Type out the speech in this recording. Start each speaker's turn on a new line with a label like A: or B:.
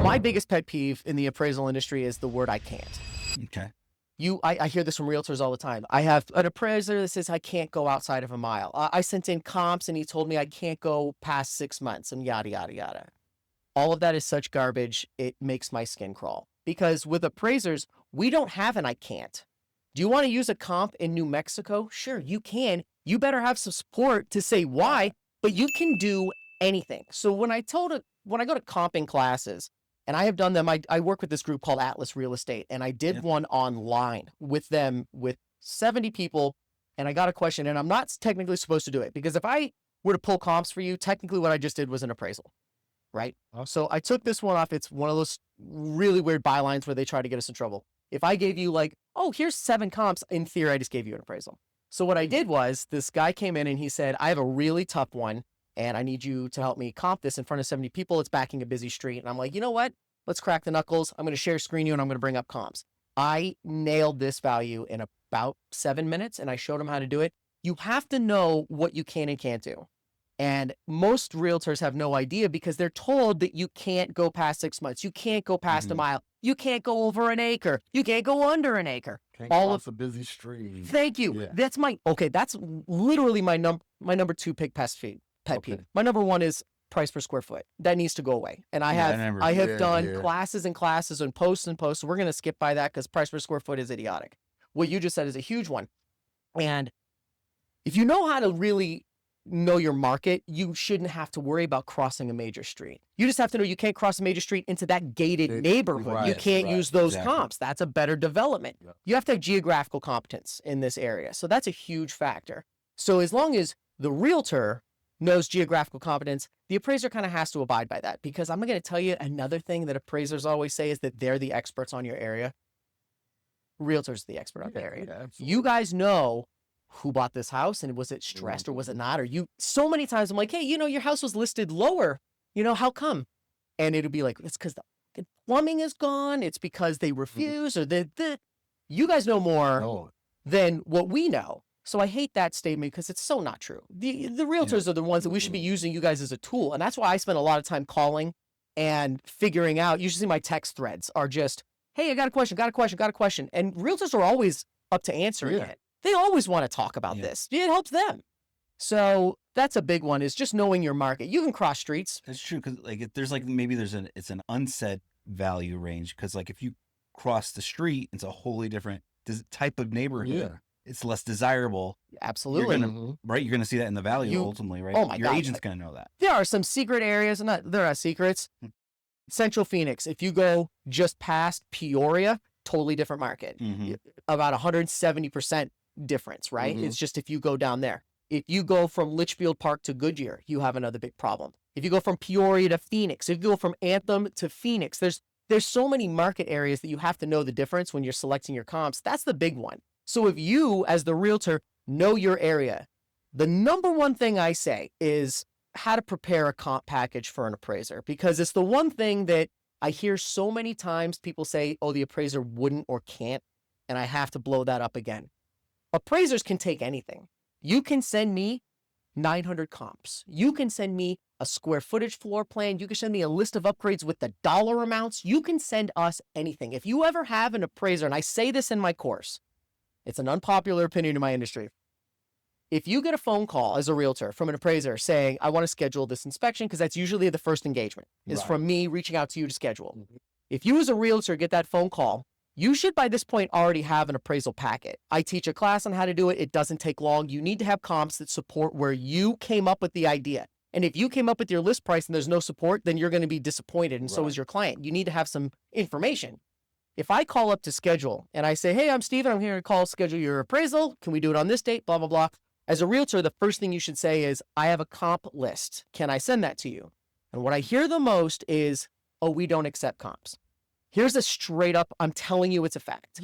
A: My biggest pet peeve in the appraisal industry is the word I can't.
B: Okay.
A: I hear this from realtors all the time. I have an appraiser that says I can't go outside of a mile. I sent in comps and he told me I can't go past 6 months and yada, yada, yada. All of that is such garbage. It makes my skin crawl because with appraisers, we don't have an I can't. Do you want to use a comp in New Mexico? Sure, you can. You better have some support to say why, but you can do anything. So when I go to comping classes, and I have done them, I work with this group called Atlas Real Estate, and I did one online with them with 70 people, and I got a question, and I'm not technically supposed to do it because if I were to pull comps for you, technically what I just did was an appraisal, right? So I took this one off. It's one of those really weird bylines where they try to get us in trouble. If I gave you like, oh, here's 7 comps, in theory, I just gave you an appraisal. So what I did was this guy came in and he said, I have a really tough one and I need you to help me comp this in front of 70 people. It's backing a busy street. And I'm like, you know what? Let's crack the knuckles. I'm going to share screen you and I'm going to bring up comps. I nailed this value in about 7 minutes and I showed him how to do it. You have to know what you can and can't do. And most realtors have no idea because they're told that you can't go past 6 months. You can't go past a mile. You can't go over an acre. You can't go under an acre.
C: Can't cross a busy street.
A: Thank you. Yeah. That's literally my number 2 pet peeve. My number 1 is price per square foot. That needs to go away. And I have done classes and classes and posts and posts. So we're going to skip by that because price per square foot is idiotic. What you just said is a huge one. And if you know how to really know your market, you shouldn't have to worry about crossing a major street. You just have to know you can't cross a major street into that gated neighborhood.
C: Right,
A: you can't use those
B: exactly.
A: comps. That's a better development.
C: Yep.
A: You have to have geographical competence in this area. So that's a huge factor. So as long as the realtor knows geographical competence, the appraiser kind of has to abide by that because I'm going to tell you another thing that appraisers always say is that they're the experts on your area. Realtors are the expert on the area.
C: Yeah,
A: you guys know who bought this house and was it stressed or was it not? Or so many times I'm like, hey, your house was listed lower. How come? And it'll be like, it's because the plumbing is gone. It's because they refuse or you guys know more than what we know. So I hate that statement because it's so not true. The realtors are the ones that we should be using you guys as a tool. And that's why I spend a lot of time calling and figuring out. Usually my text threads are just, hey, I got a question. And realtors are always up to answering it. They always want to talk about this. It helps them. So that's a big one is just knowing your market. You can cross streets.
B: That's true. Cause it's an unset value range. Cause like if you cross the street, it's a wholly different type of neighborhood. Yeah. It's less desirable.
A: Absolutely.
B: You're going to see that in the value ultimately, right?
A: Oh my
B: Your
A: God.
B: agent's going to know that.
A: There are some secret areas. There are secrets. Central Phoenix. If you go just past Peoria, totally different market. About 170% difference, right? It's just if you go down there. If you go from Litchfield Park to Goodyear, you have another big problem. If you go from Peoria to Phoenix, if you go from Anthem to Phoenix, there's so many market areas that you have to know the difference when you're selecting your comps. That's the big one. So if you, as the realtor, know your area, the number 1 thing I say is how to prepare a comp package for an appraiser, because it's the one thing that I hear so many times people say, oh, the appraiser wouldn't or can't, and I have to blow that up again. Appraisers can take anything. You can send me 900 comps. You can send me a square footage floor plan. You can send me a list of upgrades with the dollar amounts. You can send us anything. If you ever have an appraiser, and I say this in my course, it's an unpopular opinion in my industry. If you get a phone call as a realtor from an appraiser saying, I want to schedule this inspection, because that's usually the first engagement, is from me reaching out to you to schedule. If you as a realtor get that phone call, you should by this point already have an appraisal packet. I teach a class on how to do it. It doesn't take long. You need to have comps that support where you came up with the idea. And if you came up with your list price and there's no support, then you're going to be disappointed. And so is your client. You need to have some information. If I call up to schedule and I say, hey, I'm Steven, I'm here to schedule your appraisal. Can we do it on this date? Blah, blah, blah. As a realtor, the first thing you should say is, I have a comp list. Can I send that to you? And what I hear the most is, oh, we don't accept comps. Here's a straight up, I'm telling you it's a fact.